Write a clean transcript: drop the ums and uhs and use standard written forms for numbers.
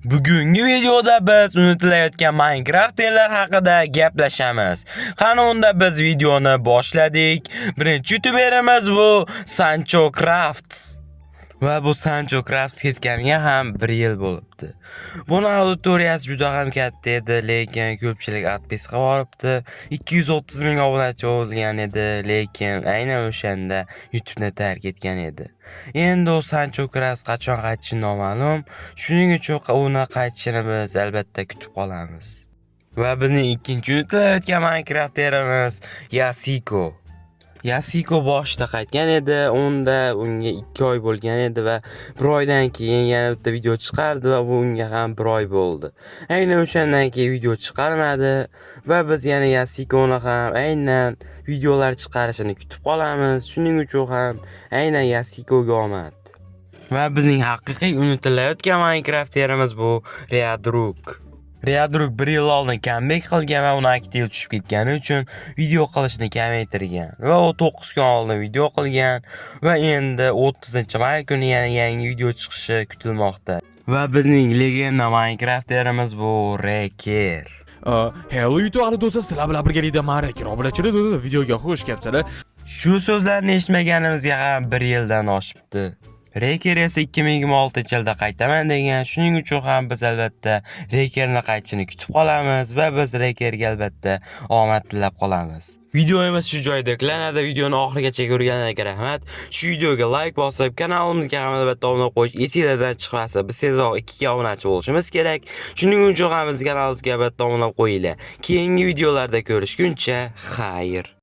Bugungi videoda biz unutilayotgan Minecraft'lar haqida gaplashamiz. Qani unda biz videoni boshladik. Birinchi youtuberimiz bu Sancho Craft. Va bu Sancho Craft ketganiga ham 1 yil bo'libdi. Buni auditoriyasi juda ham katta edi, lekin ko'pchilik atpis qilib olibdi. 230 ming obunachi bo'lgan edi, lekin aynan o'shanda YouTube'ni tark etgan edi. Endi u Sancho Craft qachon qaytishi noma'lum. Shuning uchun uni qaytishini biz albatta kutib qolamiz. Va bizning ikkinchi unutilayotgan Minecraft'erimiz Yasiko. Yasiko boshida qaytgan edi, unda unga 2 oy bo'lgan edi va 1 oydan keyin yana bitta video chiqardi va bunga ham 1 oy bo'ldi. Aynan o'shandan keyin video chiqarmadi va biz yana Yasikoni ham aynan videolar chiqarishini kutib qolamiz. Shuning uchun ham aynan Yasikoga omad. Va bizning haqiqiy unutilayotgan Minecraft'erimiz bu Readruk. Readruk 1 yil oldin comeback qilgan va uni aktiv tushib ketgani uchun video qilishni kamaytirgan va u 9 kun oldin video qilgan va endi 30-may kuni yana yangi video chiqishi kutilmoqda. Va bizning legenda Minecraft'erimiz bu Reker. Hello YouTube ahli do'stlar, sizlar bilan birgalikda men Reker obunachilar do'stlar, videoga xush kelibsizlar. Shu so'zlarni eshitmaganimizga ham 1 yildan oshibdi. Reker esa 2026-yilda qaytaman degan. Shuning uchun ham biz albatta Rekerni qaytishini kutib qolamiz va biz Rekerga albatta omad tilab qolamiz. Videomiz shu joyda yaklanadi. Videoni oxirigacha ko'rganlarga rahmat. Shu videoga like bosib, kanalimizga ham albatta obuna qo'yish esingizdan chiqmasa, biz tezroq 2 ga obunachi bo'lishimiz kerak. Shuning uchun ham biz kanalimizga albatta obuna qo'yinglar. Keyingi videolarda ko'rishguncha, xayr.